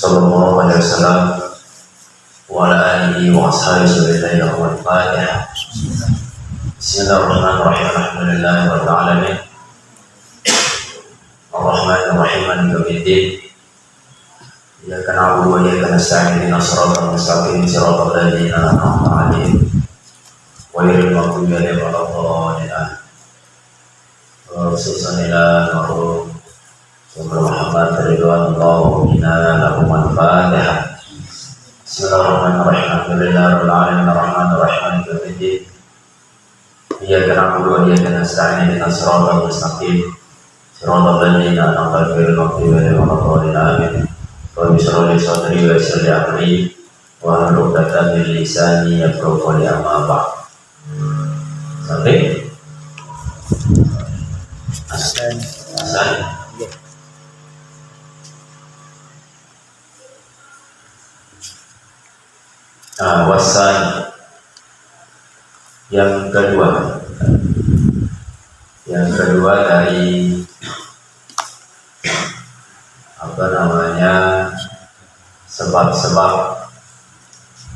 sallallahu alaihi wasallam wa ala alihi wa ashabihi wa al-Fatihah. Bismillahirrahmanirrahim. Alhamdulillahi rabbil alamin. Ar-Rahmanir Rahim maliki yaumiddin. Iyyaka na'budu wa iyyaka nasta'in ihdinas siratal mustaqim siratal ladzina an'amta 'alaihim ghairil maghdubi 'alaihim waladdallin. Bismillahirrahmanirrahim. Muhammad ridwanullahu bina lahum al-Fatihah. Bismillahirrahmanirrahim. Alhamdulillahirabbil alamin arrahmanir rahim maliki yaumiddin. Iyyaka na'budu wa iyyaka nasta'in ihdinas siratal mustaqim siratal ladzina an'amta 'alaihim ghairil maghdubi 'alaihim waladdallin. Rabbi shrah li sadri wa yassir li amri wa hlul 'uqdatam min lisani yafqahu qawli amma ba'd. Sampai Hasan. Wasan yang kedua dari sebab-sebab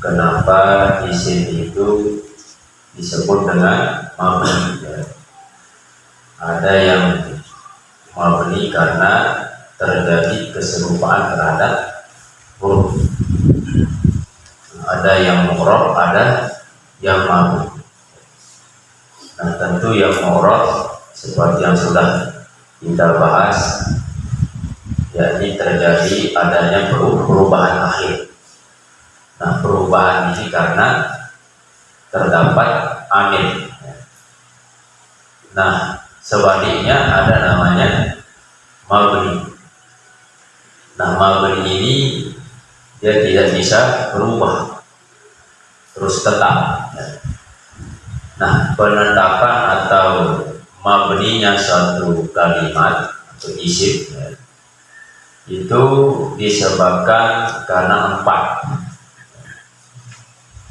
kenapa isim itu disebut dengan mabni. Ada yang mabni karena terjadi keserupaan terhadap huruf. Ada yang mu'rab, ada yang mabni. Nah, tentu yang mu'rab seperti yang sudah kita bahas, yakni terjadi adanya perubahan akhir. Nah, perubahan ini karena terdapat amil. Nah, sebaliknya ada namanya mabni. Nah, mabni ini dia tidak bisa berubah terus tetap. Nah, penetapan atau mabninya suatu kalimat atau isim itu disebabkan karena 4.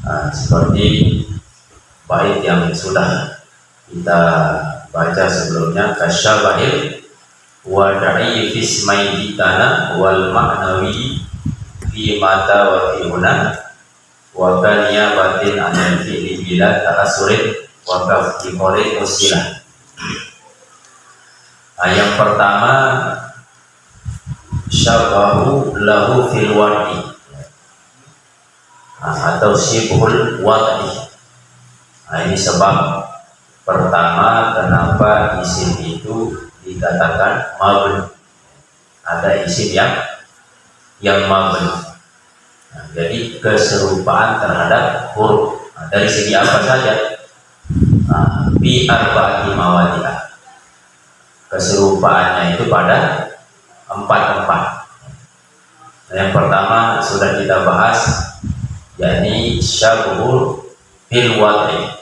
Nah, seperti bait yang sudah kita baca sebelumnya, kasyabahil wada'i fismai ditana wal ma'nawi fi mata wa fi huna wa kaniya batin anil fi'li bila ta'asurin wa kafki qoli usilah. Yang pertama, syabahu lahu fil wadi atau sibhul wadi. Nah, ini sebab pertama kenapa isim itu dikatakan mabni. Ada isim yang mabni. Nah, jadi keserupaan terhadap huruf. Nah, dari segi apa saja? Bi arba'ati mawadi'ah. Keserupaannya itu pada 4 tempat. Nah, yang pertama sudah kita bahas, yakni syabhul fil wad'i.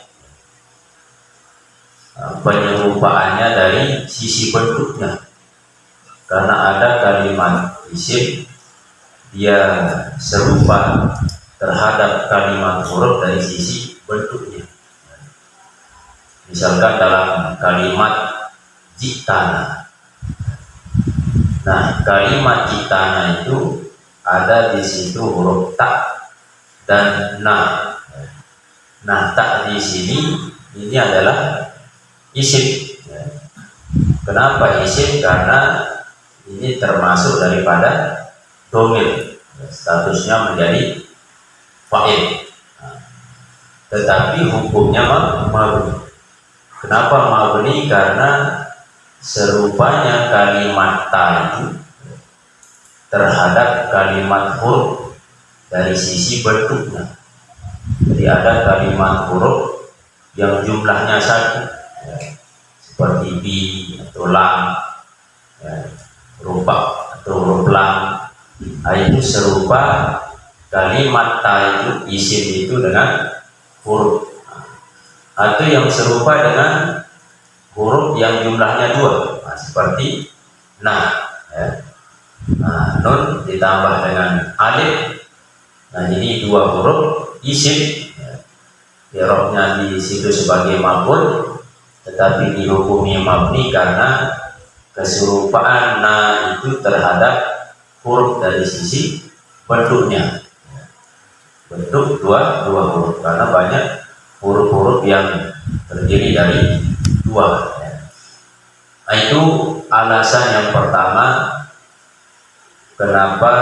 Penyerupaannya dari sisi bentuknya. Karena ada kalimat isim dia serupa terhadap kalimat huruf dari sisi bentuknya. Misalkan dalam kalimat jitana. Nah, kalimat jitana itu ada di situ huruf ta dan na. Nah, ta di sini ini adalah isim. Kenapa isim? Karena ini termasuk daripada domir, statusnya menjadi fa'il. Tetapi hukumnya mabni. Kenapa mabni? Karena serupanya kalimat ta itu terhadap kalimat huruf dari sisi bentuknya. Jadi ada kalimat huruf yang jumlahnya 1, seperti bi atau lam, huruf ba atau huruf lam. Itu serupa kalimat ta itu isim itu dengan huruf, atau yang serupa dengan huruf yang jumlahnya 2, seperti nun ditambah dengan alif. Nah, ini 2 huruf isim, i'rabnya di situ sebagai maf'ul, tetapi dihukumi mabni karena keserupaan na itu terhadap huruf dari sisi bentuknya, bentuk dua huruf, karena banyak huruf-huruf yang terdiri dari dua. Nah, itu alasan yang pertama kenapa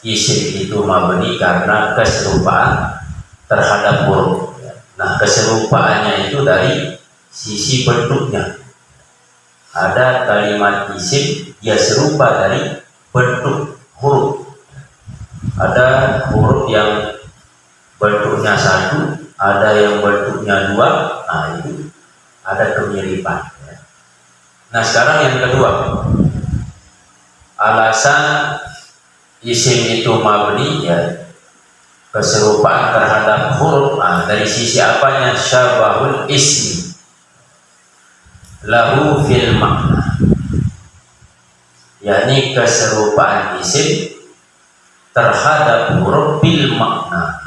isim itu mabni, karena keserupaan terhadap huruf. Nah, keserupaannya itu dari sisi bentuknya. Ada kalimat isim dia serupa dari bentuk huruf. Ada huruf yang bentuknya satu, ada yang bentuknya dua. Nah, itu ada kemiripan. Nah, sekarang yang kedua, alasan isim itu mabni, ya, keserupaan terhadap huruf. Nah, dari sisi apanya? Syabahul ismi lahu fil makna, yakni keserupaan isim terhadap huruf bil makna,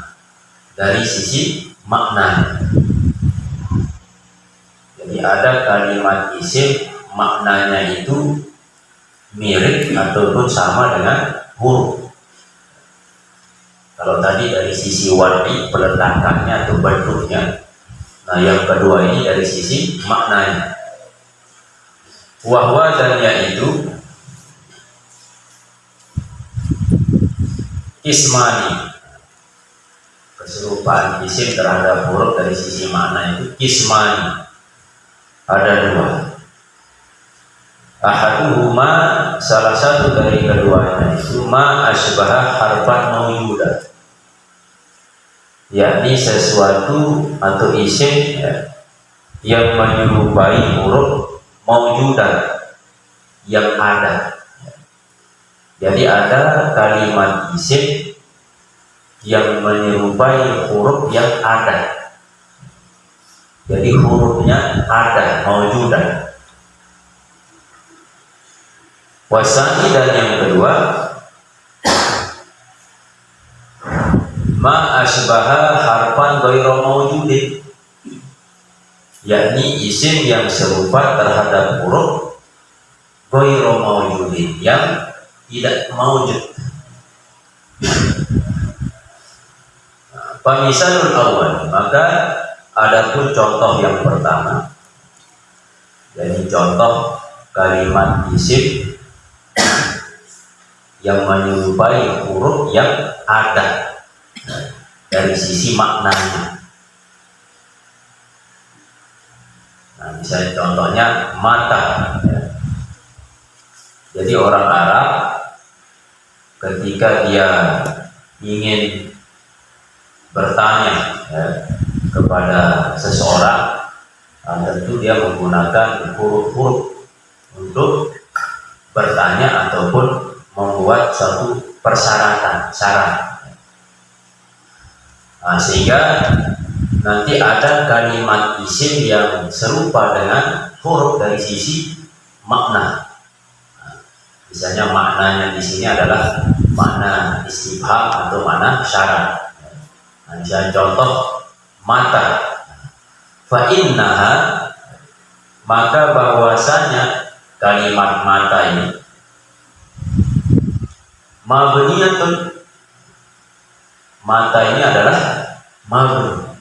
dari sisi makna. Jadi ada kalimat isim maknanya itu mirip ataupun sama dengan huruf. Kalau tadi dari sisi warni, peletakannya atau bentuknya. Nah, yang kedua ini dari sisi maknanya. Wahwa, dan yaitu ismani, keserupaan isim terhadap huruf dari sisi makna itu ismani, ada dua. Ahaduhuma, salah satu dari keduanya itu ma asbaha harfan mawjudan, yakni sesuatu atau isim, ya, yang menyerupai huruf mawjudan, yang ada. Jadi ada kalimat isim yang menyerupai huruf yang ada. Jadi hurufnya ada, mawjudan. Wasani, dan yang kedua ma asbaha harfan ghairu mawjudin, yakni isim yang serupa terhadap huruf ghairu mawjudin, yang tidak mawjud. Pamisalul awal, maka adapun contoh yang pertama, jadi contoh kalimat isim yang menyerupai huruf yang ada dari sisi maknanya. Nah, misalnya contohnya mata. Jadi orang Arab ketika dia ingin bertanya, ya, kepada seseorang, tentu dia menggunakan huruf-huruf untuk bertanya ataupun membuat suatu persyaratan, syarat. Nah, sehingga nanti ada kalimat isim yang serupa dengan huruf dari sisi makna. Misalnya maknanya di sini adalah makna istifham atau makna syarat. Nah, misalnya contoh mata, fa innaha, maka bahwasanya kalimat mata ini mabniyatun, mata ini adalah mabni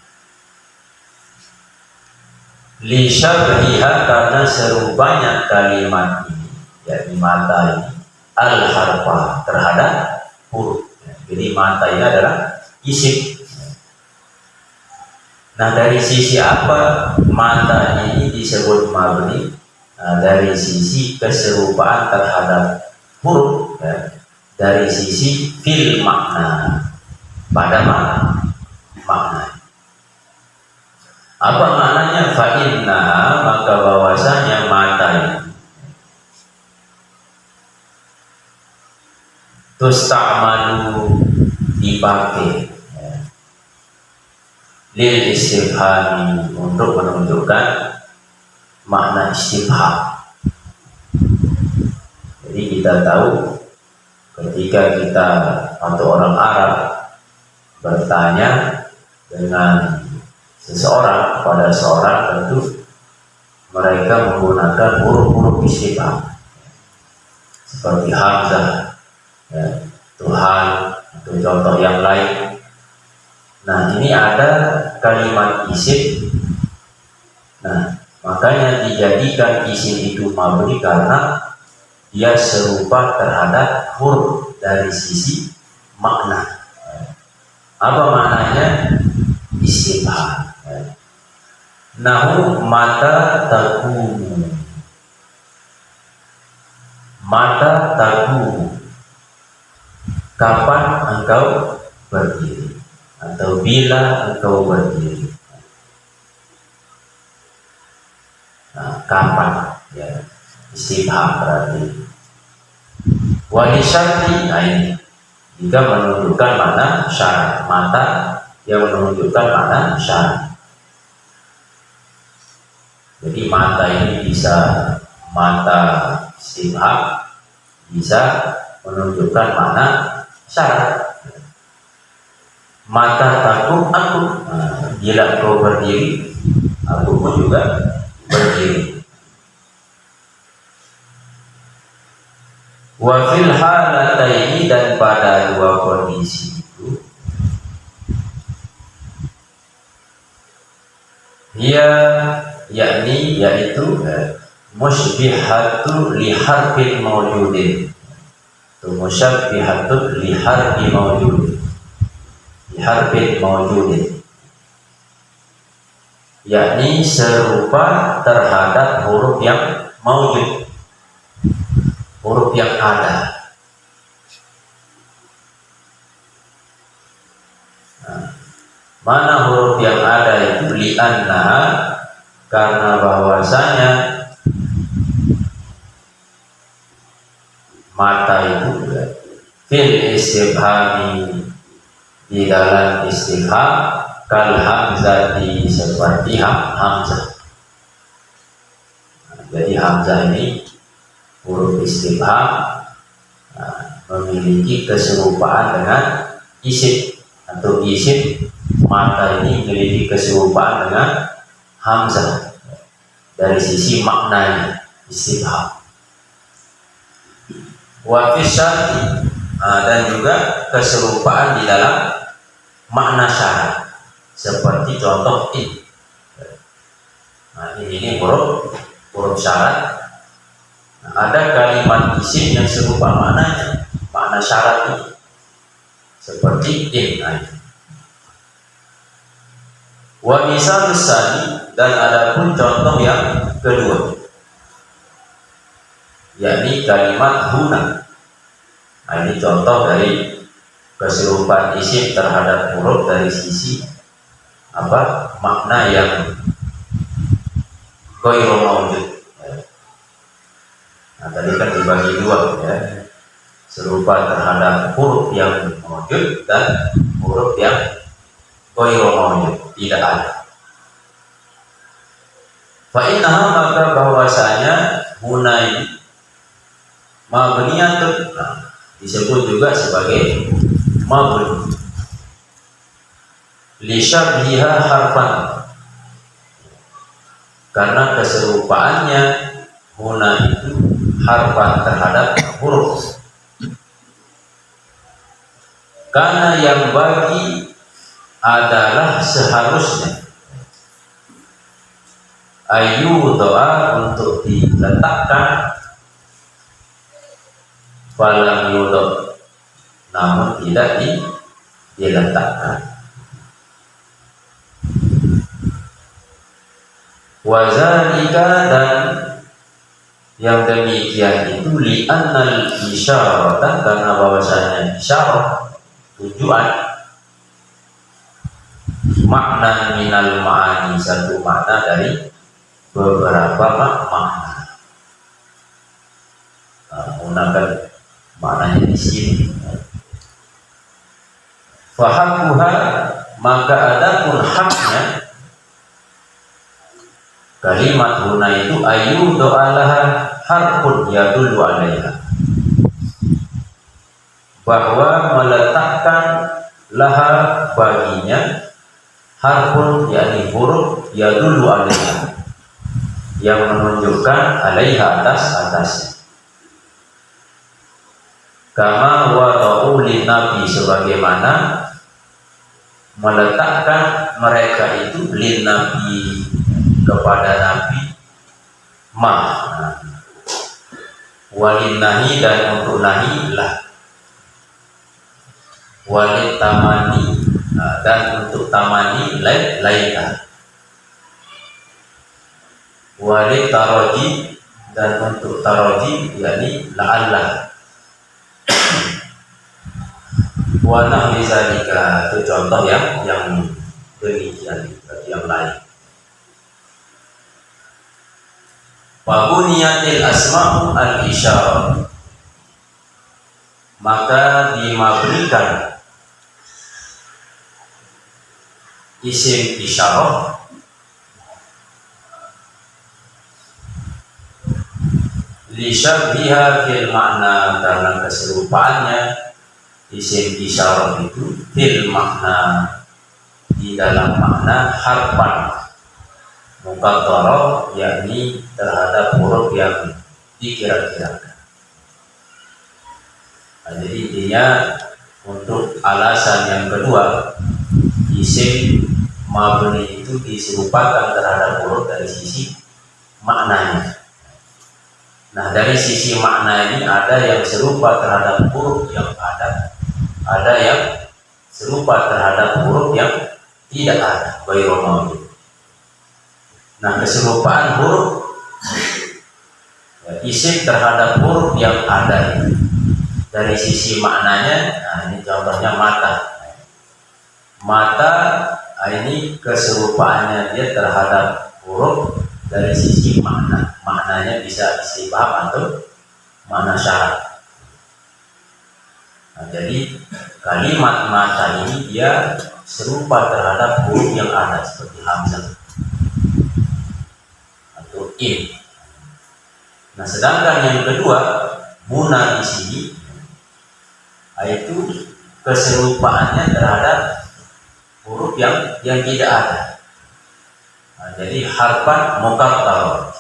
li syabhiha, karena serupanya kalimat ini, yakni mata ini, al harfa, terhadap huruf. Jadi mata ini adalah isim. Nah, dari sisi apa mata ini disebut mabni? Nah, dari sisi keserupaan terhadap huruf, ya, dari sisi fil makna, pada makna. Apa maknanya? Fa inna, maka bahwasanya mata ini tusta'malu, dipakai, ya, lil istifhami, untuk menunjukkan makna istifham. Jadi kita tahu ketika kita atau orang Arab bertanya dengan seseorang pada seorang, tentu mereka menggunakan huruf-huruf istifham seperti hamzah, ya, Tuhan, atau contoh yang lain. Nah, ini ada kalimat isim. Nah, makanya dijadikan isim itu mabni karena dia serupa terhadap huruf dari sisi makna. Apa maknanya? Istifham. Nahu mata takumu, mata takumu, kapan engkau berdiri, atau bila engkau berdiri. Nah, kapan, ya, istifham berarti. Walisyarti, nah ini jika menunjukkan mana syarat, mata yang menunjukkan mana syarat. Jadi mata ini bisa mata istifham, bisa menunjukkan mana syarat. Mata takum aku, nah, bila kau berdiri, aku pun juga berdiri. Wa fil halataini, dan pada dua kondisi itu, dia yakni yaitu musybihatu li harfin mawjudin, atau musyabbihatu li harfi mawjudin, li harfin mawjudin, yakni serupa terhadap huruf yang mawjud, huruf yang ada. Nah, mana huruf yang ada itu? Li'anna, karena bahwasanya mata itu fil istifhami, di dalam istifham, kal hamzati, seperti hamzah. Nah, jadi hamzah ini huruf istifham, nah, memiliki keserupaan dengan isim, atau isim mata ini memiliki keserupaan dengan hamzah dari sisi maknanya istifham. Wa fi syarti, dan juga keserupaan di dalam makna syarat, seperti contoh in. Nah, ini huruf syarat. Nah, ada kalimat isim yang serupa maknanya, makna syarat ini, seperti in. Wa misal tsani, dan ada pun contoh yang kedua, yakni kalimat huna. Nah, ini contoh dari keserupaan isim terhadap huruf dari sisi apa? Makna yang ghairu mawjud. Nah, tadi kan dibagi dua, ya, serupa terhadap huruf yang mawjud dan huruf yang ghairu mawjud, tidak ada. Fa innaha, maka bahwasanya huna ini mabniyatun, disebut juga sebagai mabni, li syabhiha harfan, karena keserupaannya huna itu harfan terhadap huruf. Karena yang bagi adalah seharusnya ayu doa, untuk diletakkan, falam yudok, namun tidak diletakkan. Wazalika, dan yang demikian itu li'annal isyaratan, karena bahwasanya isyarat, tujuan, makna minal ma'ani, satu makna dari beberapa makna. Menggunakan maknanya di sini. Fahamuha, maka adapun haknya kalimat huna itu ayu do'alaha harfun yadullu alaiha, bahwa meletakkan laha baginya harfun, yakni huruf, yadullu alaiha, yang menunjukkan alaiha, atasnya. kama wada'u lin nabi, sebagaimana meletakkan mereka itu lin nabi, kepada nabi, ma walin nahi, dan untuk nahi lah, walid tamani, dan untuk tamani laita, walid taroji, dan untuk taroji yakni la'allah, wa nahwi zalika, itu contoh yang demikian bagi yang lain. Wa buniyatil asma'u al-isyarah, maka dimabnikan isim isyarah li syabbiha fil makna, karena keserupaannya isim isyarah itu fil makna, di dalam makna, harfan muqaddara, yakni terhadap huruf yang dikira-kirakan. Nah, jadi intinya untuk alasan yang kedua, isim mabni itu diserupakan terhadap huruf dari sisi maknanya. Nah, dari sisi makna ini ada yang serupa terhadap huruf yang ada yang serupa terhadap huruf yang tidak ada, ghairu mawjud. Nah, keserupaan huruf isim terhadap huruf yang ada itu dari sisi maknanya, nah ini contohnya mata. Mata, ini keserupaannya dia terhadap huruf dari sisi makna. Maknanya bisa istibham atau makna syarat. Nah, jadi kalimat mata ini dia serupa terhadap huruf yang ada seperti hamzah atau in. Nah, sedangkan yang kedua, muna di sini itu keserupaannya terhadap huruf yang tidak ada. Nah, jadi harfan muqaddar.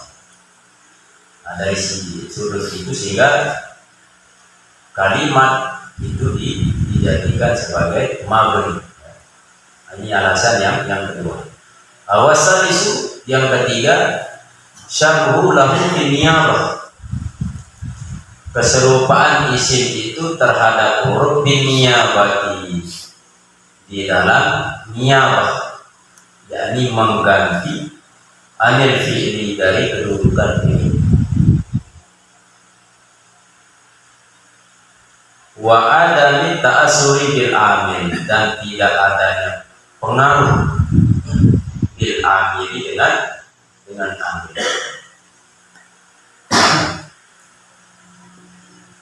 Nah, dari sudut itu sehingga kalimat itu dijadikan sebagai mabni. Nah, ini alasan yang kedua. Awasalisu, yang ketiga, syarhu lahu biniyabah, keserupaan isim itu terhadap huruf biniyabati, di dalam niyabah, yakni mengganti anil fi'li, dari kedudukan fi'li. Wa adami ta'asuri bil amil, dan tidak adanya pengaruh bil amil dengan amil.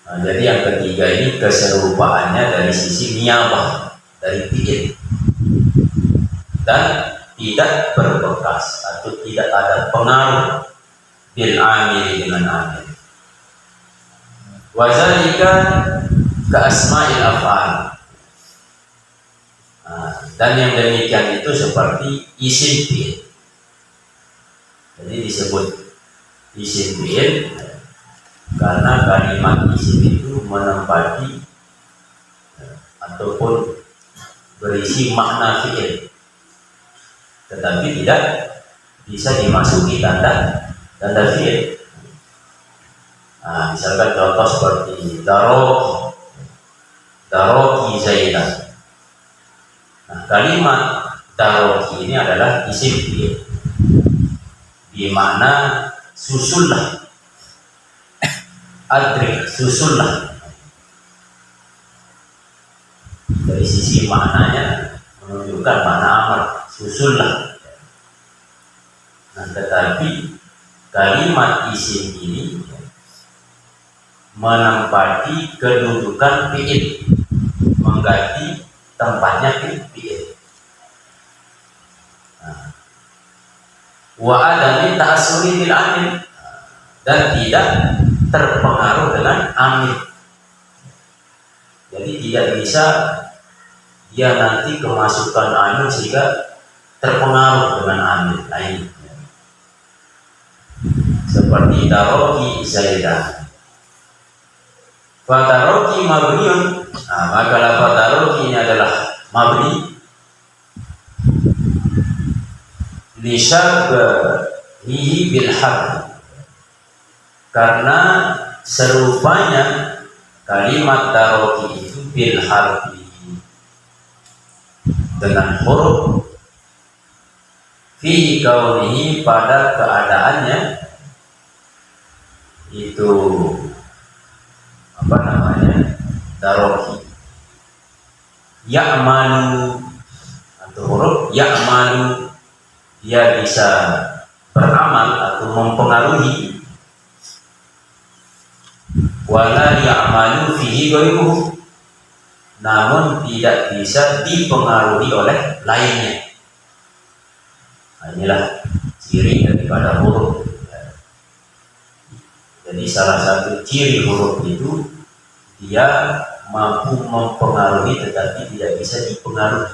Nah, jadi yang ketiga ini keserupaannya dari sisi niyabah, dari fi'il, dan tidak berbekas atau tidak ada pengaruh bil amil dengan amil. Wa zalika ka asma'il af'al. Dan yang demikian itu seperti isim fi'il. Jadi disebut isim fi'il karena kalimat isim itu menempati ataupun berisi makna fi'il, tetapi tidak bisa dimasuki tanda fi'il. Nah, misalkan contoh seperti daroki zaidan. Nah, kalimat daroki ini adalah isim fi'il, di mana susullah, adrik, susullah, dari sisi maknanya menunjukkan makna amar, susullah. Nah, tetapi kalimat isim ini menempati kedudukan fi'il, mengganti tempatnya fi'il. Wa adami ta'assuri bil amil, dan tidak terpengaruh dengan amil. Jadi tidak bisa dia nanti kemasukan amil sehingga terpengaruh dengan amil lain. Seperti daroki zaidan, Fataroki mabniun. Nah, maka lafaz taroki ini adalah mabni li syabhihi bil harf, karena serupanya kalimat taroki itu bil harfi, dengan huruf, fi kaunihi, pada keadaannya itu apa namanya, taroki. Ya'malu, atau huruf ya'malu, dia bisa beramal atau mempengaruhi. Wala ya'malu fihi ghairuhu, namun tidak bisa dipengaruhi oleh lainnya. Nah, inilah ciri daripada huruf. Jadi salah satu ciri huruf itu dia mampu mempengaruhi tetapi tidak bisa dipengaruhi.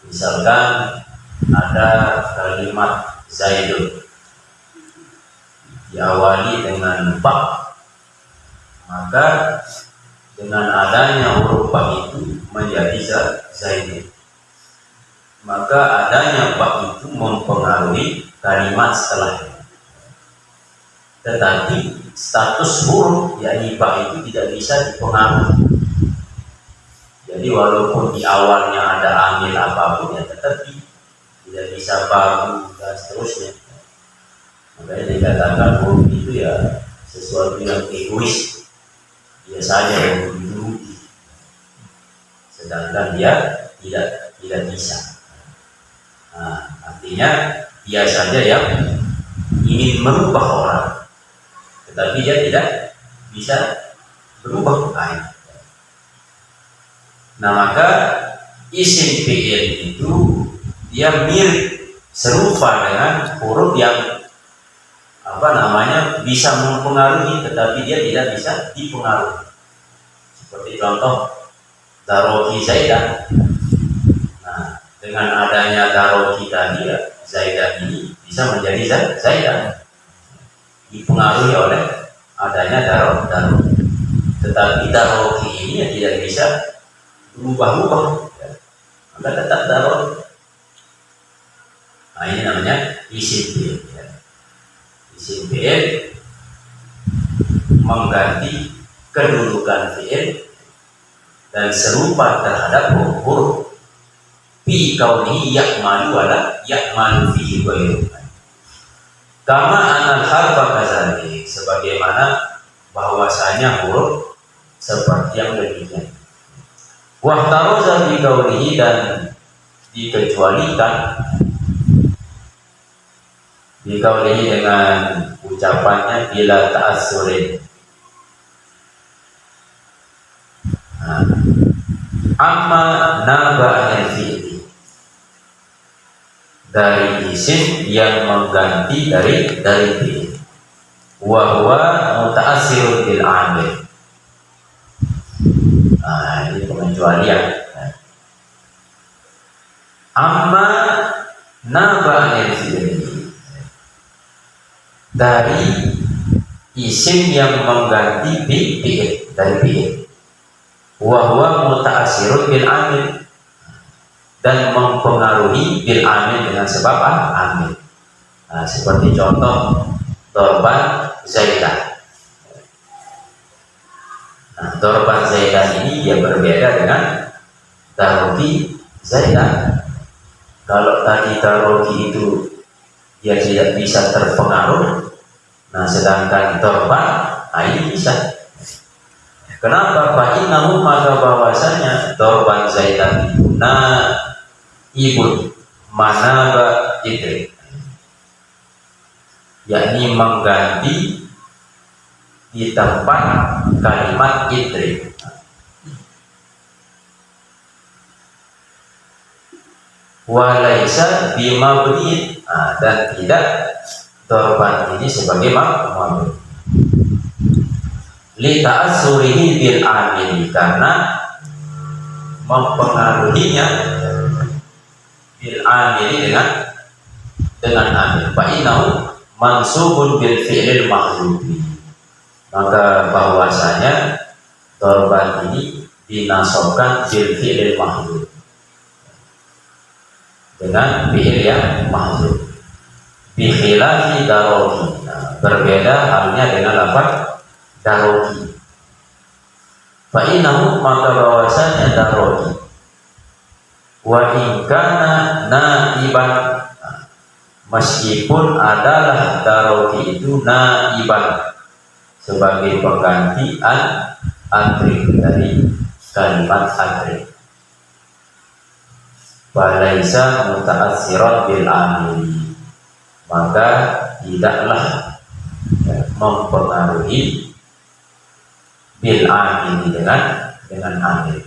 Misalkan ada kalimat Zaidun diawali dengan ba, maka dengan adanya huruf ba itu menjadi Zaidun, maka adanya ba itu mempengaruhi kalimat setelahnya. Tetapi status huruf yakni ba itu tidak bisa dipengaruhi. Jadi walaupun di awalnya ada amil apapun ya, tetapi tidak bisa baru dan seterusnya. Makanya dikatakan huruf itu ya sesuatu yang egois, dia saja yang dirugi, sedangkan dia tidak bisa. Nah, artinya dia saja yang ingin merubah orang, tetapi dia tidak bisa berubah. Nah, maka isim fi'il itu dia mirip, serupa dengan huruf yang apa namanya bisa mempengaruhi, tetapi dia tidak bisa dipengaruhi. Seperti contoh daroki Zaidan. Nah, dengan adanya daroki tadi ya, Zaidan ini bisa menjadi Zaidan, dipengaruhi oleh adanya daroki. Tetapi daroki ini ya tidak bisa berubah-ubah, ya, maka tetap daroki. Nah, ini namanya isim fi'il. Ya. Isim fi'il mengganti kedudukan fi'il dan serupa terhadap huruf. Fi kaunihi ya'malu wala ya'malu fihi ghairuhu. Kama anal harfa kadzalik, sebagaimana bahwasanya huruf seperti yang demikian. Wa taroza bi kaunihi, dan dikecualikan dikaulihi dengan ucapannya bila ta'assurin. Amma naba'il fi'li, dari isim yang mengganti dari fi'il, wa huwa muta'assirun bil amil. Nah, ini pengecualian. Amma naba'il fi'li, dari isim yang mengganti fi'il, dari fi'il, wa huwa muta'assirun bil amil, dan mempengaruhi bil amil dengan sebab amil. Nah, seperti contoh dorban Zaidan. Nah, dorban Zaidan ini dia berbeda dengan daroki Zaidan. Kalau tadi daroki itu dia tidak bisa terpengaruh, nah sedangkan dorban, nah ini bisa. Kenapa? Fa'innahu, maka bahwasanya dorban Zaidan itu ibun manaba idrik, yakni mengganti di tempat kalimat idrik. Walaisa bimabni, dan tidak dorban ini sebagai mabni. Li ta'assurihi bil amil, karena mempengaruhinya bil amil dengan amil. Fa innahu mansubun bil fi'lil mahdhufi, maka bahwasanya dorban ini dinasobkan bil fi'il mahdzuf, dengan fi'il yang mahdzuf. Bi khilafi darogi, nah, berbeda halnya dengan lafaz darogi. Fa innahu, maka bahwasanya darogi wa in kana naiban, meskipun adalah darogi itu naiban, sebagai penggantian adrik dari kalimat adrik, falaisa muta'assiran bil amili, maka tidaklah mempengaruhi bil amili dengan amil.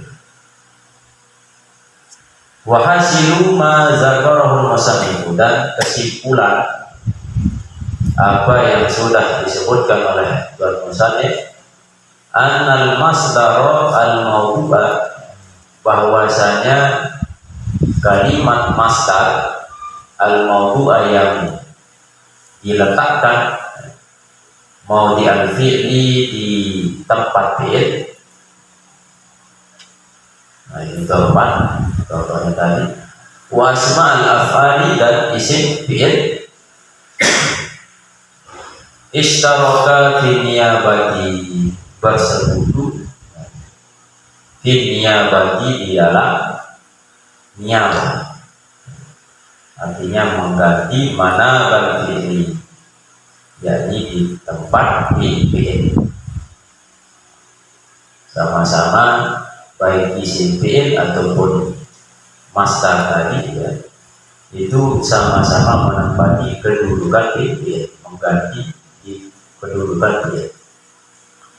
Wa hasilu ma zakarahul musannif, dan kesimpulan apa yang sudah disebutkan oleh Tuan Musannif, annal masdara al-mawdu'a, bahwasanya kalimat masdar al-mawdu'a yang diletakkan mau di al-fi'li, di tempat fi'il. Nah, ini contohnya tadi. Wa asma'al af'ali, dan isim fi'il. Istaraka fi niyabati, bersekutu fi niyabati, di dalam niyabah, artinya mengganti mana bagi fi'li, yakni di tempat fi'il. Sama-sama baik isim fi'il ataupun masdar tadi ya, itu sama-sama menempati kedudukan fi'il, mengganti di kedudukan fi'il.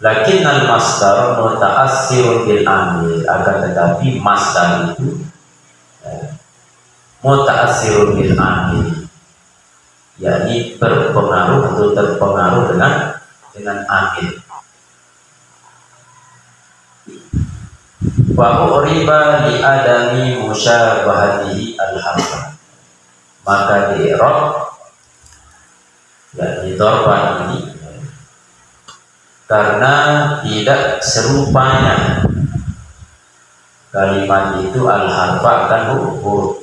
Lakinnal masdar muta'assirun bil amil, akan tetapi masdar itu muta'assirun bil amil, yakni berpengaruh atau terpengaruh dengan amil. Wa uriba li adami musyabahatihi al-harf, maka di i'rab yakni dorban ini karena tidak serupanya kalimat itu al-harfa akan huruf.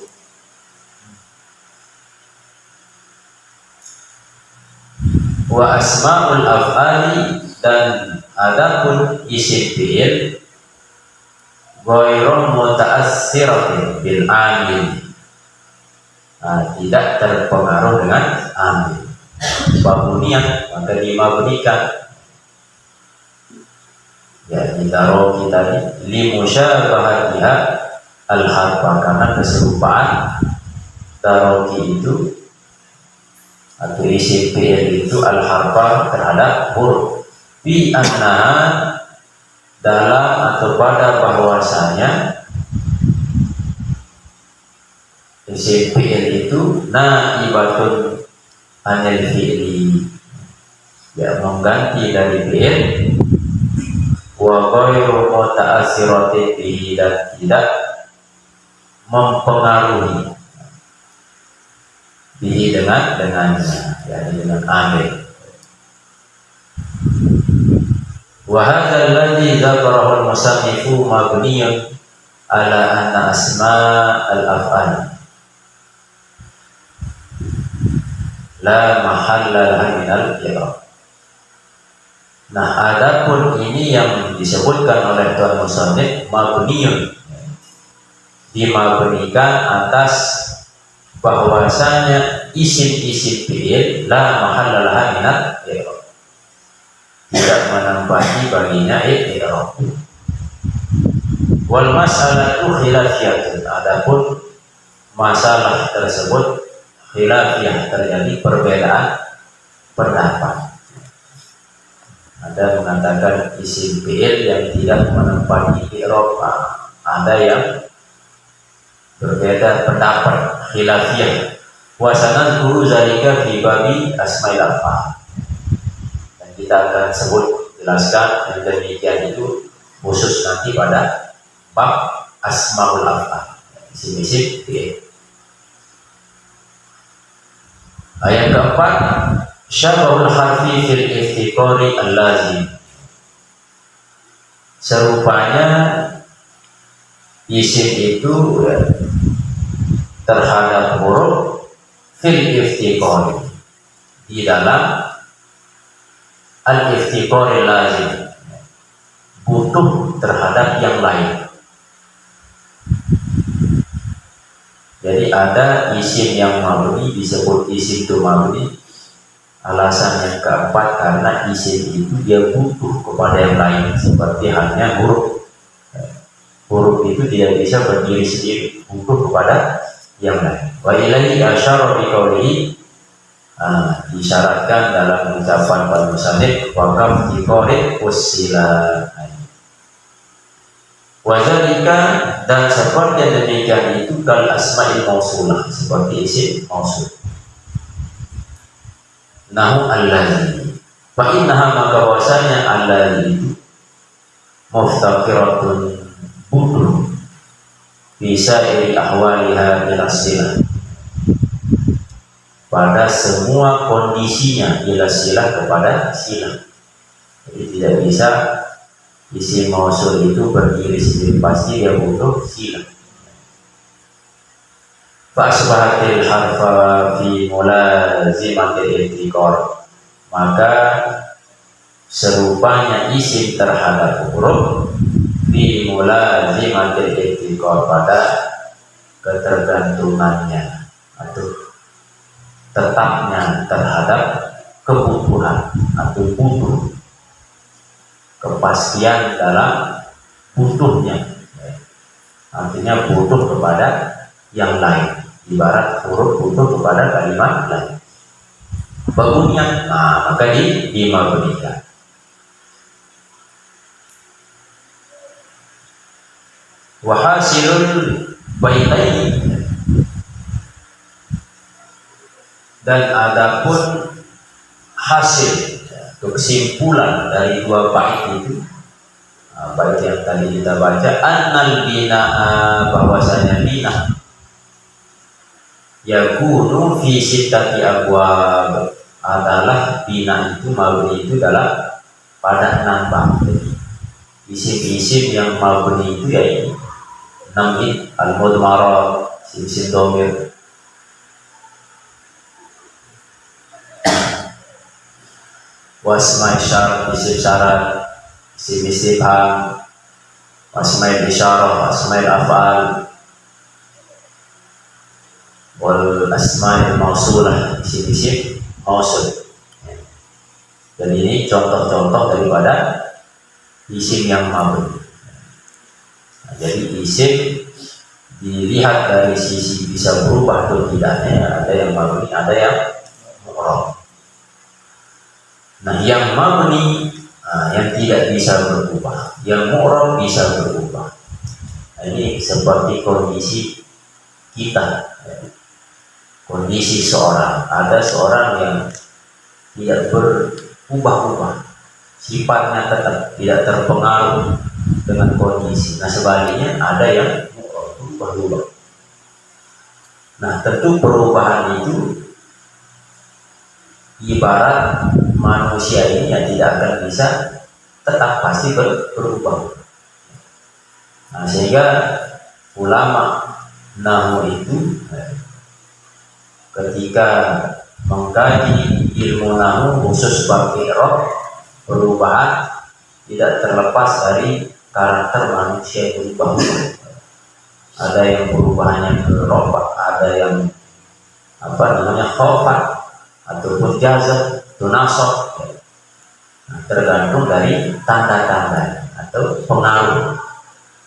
Wa asma'ul af'ali, dan adapun isim fi'il ghairun muta'assiratin bil amil, tidak terpengaruh dengan amil. Babuniyah, maka dimabunikan, ya ditaruh kita li musyabahatiha al-harfa, karena keserupaan taroki itu atau isim fi'il itu al-harfa terhadap huruf. Fi annaha, dalam atau pada bahwasanya isim fi'il itu naibatun anil fi'li, ya mengganti dari fi'il, wa ghairu muta'assiratin bihi, dan tidak mempengaruhi bihi dengannya, yakni dengan amil. Wa hadzal ladzi dzakarahu al-musannifu mabniyun ala anna asma' al-af'al la mahalla laha min al-i'rab. Nah, adapun ini yang disebutkan oleh Tuan Musannif mabniyun, dimabnikan atas bahwasanya isim-isim fi'il la mahalla laha min al-i'rab, tidak menempati baginya i'rab. Wal mas'alatu khilafiyatun, adapun masalah tersebut khilafiyah, terjadi perbedaan pendapat. Ada mengatakan isim fi'il yang tidak menempati i'rab, ada yang berbeda pendapat, khilafiyah. Wa sanadhkuru zalika fi babi asma'il af'al, kita akan sebut, jelaskan yang demikian itu khusus nanti pada bab asmaul af'al, isim-isim fi'il. Ayat keempat, syabahul harfi fil iftiqa iftiqari al-lazim. Serupanya isim itu terhadap huruf fil iftiqari, di dalam al-iftiqari lazim, butuh terhadap yang lain. Jadi ada isim yang mabni disebut isim itu mabni. Alasan yang keempat karena isim itu dia butuh kepada yang lain, seperti halnya huruf. Huruf itu tidak bisa berdiri sendiri, butuh kepada yang lain. Wa ilaihi asyara biqaulihi, disyaratkan dalam ucapan al-musannif wa kam tiqari usila. Wazalika, dan seperti yang demikian itu kal asma'il mausulah, seperti isim mausul. Nahu allazi, fa innaha, maka bahwasanya allazi itu muftaqiratun, butuh bisa iri ahwaliha ila silah, pada semua kondisinya ila silah, kepada silah. Jadi tidak bisa isim mausul itu berdiri sendiri, pasti dia butuh silah. Fa'asbahatil harfa fi mulazimatil iftiqar, maka serupanya isim terhadap huruf fi mulazimatil iftiqar, pada ketergantungannya atau tetapnya terhadap kebutuhan atau butuh, kepastian dalam butuhnya, artinya butuh kepada yang lain, ibarat huruf butuh kepada kalimat lain. Bangunnya, maka dimabnikan. Wahasilul baitain, dan adapun hasil, kesimpulan dari dua bait itu, bait yang tadi kita baca, annal bina'a, bahwasanya bina yakunu fi sittati abwab, adalah bina itu mabni itu dalam pada 6 bab. Isim-isim yang mabni itu yaitu 6 al-mudmarat, isim dhamir, wasma isyarat, isim syarat, isim istifham, wasma isyarah, wasma af'al, wal asma mausulah, isim-isim mausul. Dan ini contoh-contoh daripada isim yang mabni. Jadi isim dilihat dari sisi bisa berubah atau tidaknya, ada yang mabni, ada yang mu'rab. Nah, yang mabni yang tidak bisa berubah, yang mu'rab bisa berubah. Nah, ini seperti kondisi kita, kondisi seorang. Ada seorang yang tidak berubah-ubah, sifatnya tetap tidak terpengaruh dengan kondisi. Nah, sebaliknya ada yang berubah-ubah. Nah, tentu perubahan itu ibarat manusia ini yang tidak akan bisa tetap pasti berubah. Nah, sehingga ulama nahwu itu ketika mengkaji ilmu nahwu khusus bab i'rab, perubahan tidak terlepas dari karakter manusia yang berubah. Ada yang perubahannya ke rofa, ada yang khofat ataupun jazm, tunasab. Nah, tergantung dari tanda-tanda atau pengaruh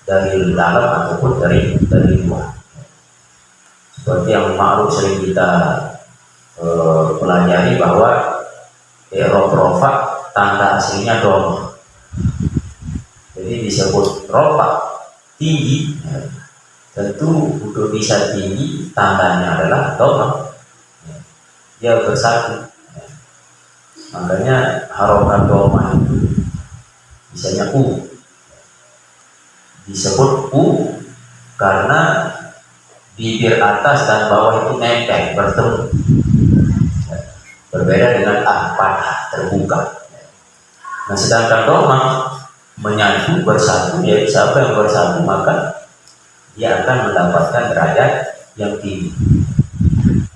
dari dalam ataupun dari luar. Seperti yang ma'ruf sering kita pelajari bahwa i'rab rofa tanda aslinya dhamma. Jadi disebut rofa tinggi. Tentu untuk bisa tinggi tandanya adalah dhamma. Dia bersatu. Makanya harokat dhamma itu misalnya u, disebut u karena bibir atas dan bawah itu nempel, bertemu. Berbeda dengan fathah terbuka. Nah, sedangkan doma menyatu, bersatu, ya siapa yang bersatu maka dia akan mendapatkan derajat yang tinggi.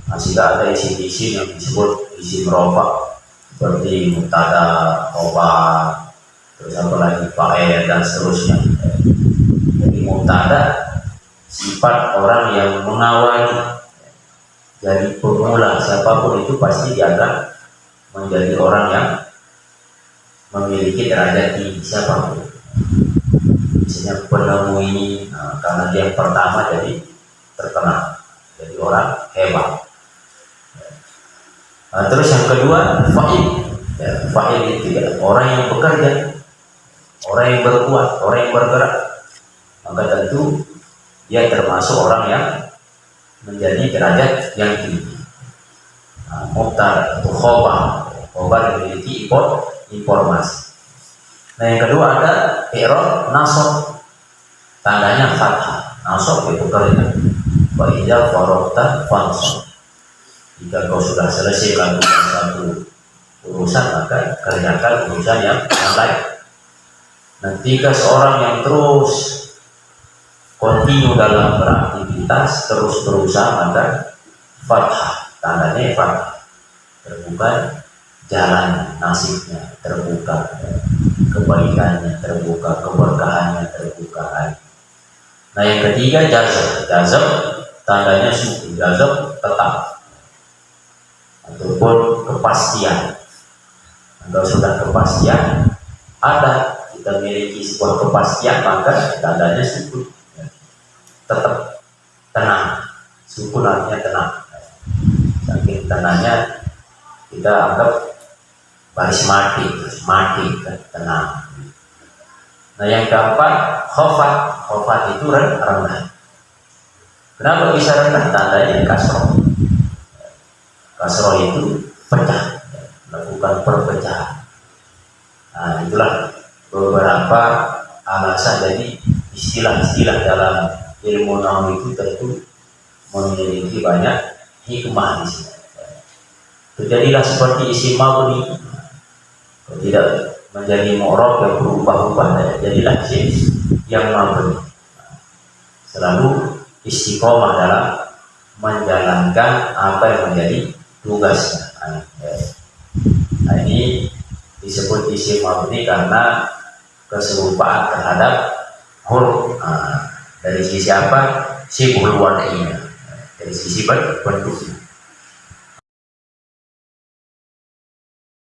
Nah, jika ada isim-isim yang disebut isim rofa seperti mubtada, khobar, terus apa lagi fa'il dan seterusnya. Jadi mubtada sifat orang yang mengawali, jadi pemula siapapun itu pasti dia akan menjadi orang yang memiliki derajat tinggi siapapun. Misalnya penemu ini, karena dia yang pertama jadi terkenal, jadi orang hebat. Terus yang kedua fa'il, fa'il itu ya, orang yang bekerja, orang yang berbuat, orang yang bergerak, maka tentu dia termasuk orang yang menjadi derajat yang tinggi. Mubtada atau khobar yang memiliki informasi. Nah, yang kedua ada i'rab nasab, tandanya fathah. Nasab itu bekerja. Wa idza faragta fansab. Jika kau sudah selesai melakukan satu urusan, maka kerjakan urusan yang lain. Nah, jika seorang yang terus kontinu dalam beraktivitas, terus berusaha, maka fathah, tandanya fathah, terbuka jalan nasibnya, terbuka kebaikannya, terbuka keberkahannya, terbuka. Nah, yang ketiga jazm, tandanya suku, jazm tetap ataupun kepastian. Kalau sudah kepastian ada, kita memiliki sebuah kepastian, maka tandanya sukun, tetap tenang. Sukun artinya tenang. Saking tenangnya kita anggap baris mati tenang. Nah, yang keempat khofat itu rendah. Kenapa bisa rendah? Tandanya kasroh. Kasroh itu pecah, melakukan perpecahan. Nah, itulah beberapa alasan. Jadi istilah-istilah dalam ilmu nahwu itu tentu memiliki banyak hikmah di sini. Terjadilah seperti isim mabni, tidak menjadi mu'rab yang berubah-ubah, jadilah isim yang mabni. Selalu istiqomah dalam menjalankan apa yang menjadi tugasnya. Nah, ini disebut isim mabni karena keserupaan terhadap huruf. Dari sisi apa? Sibul wadainya, dari sisi bentuknya.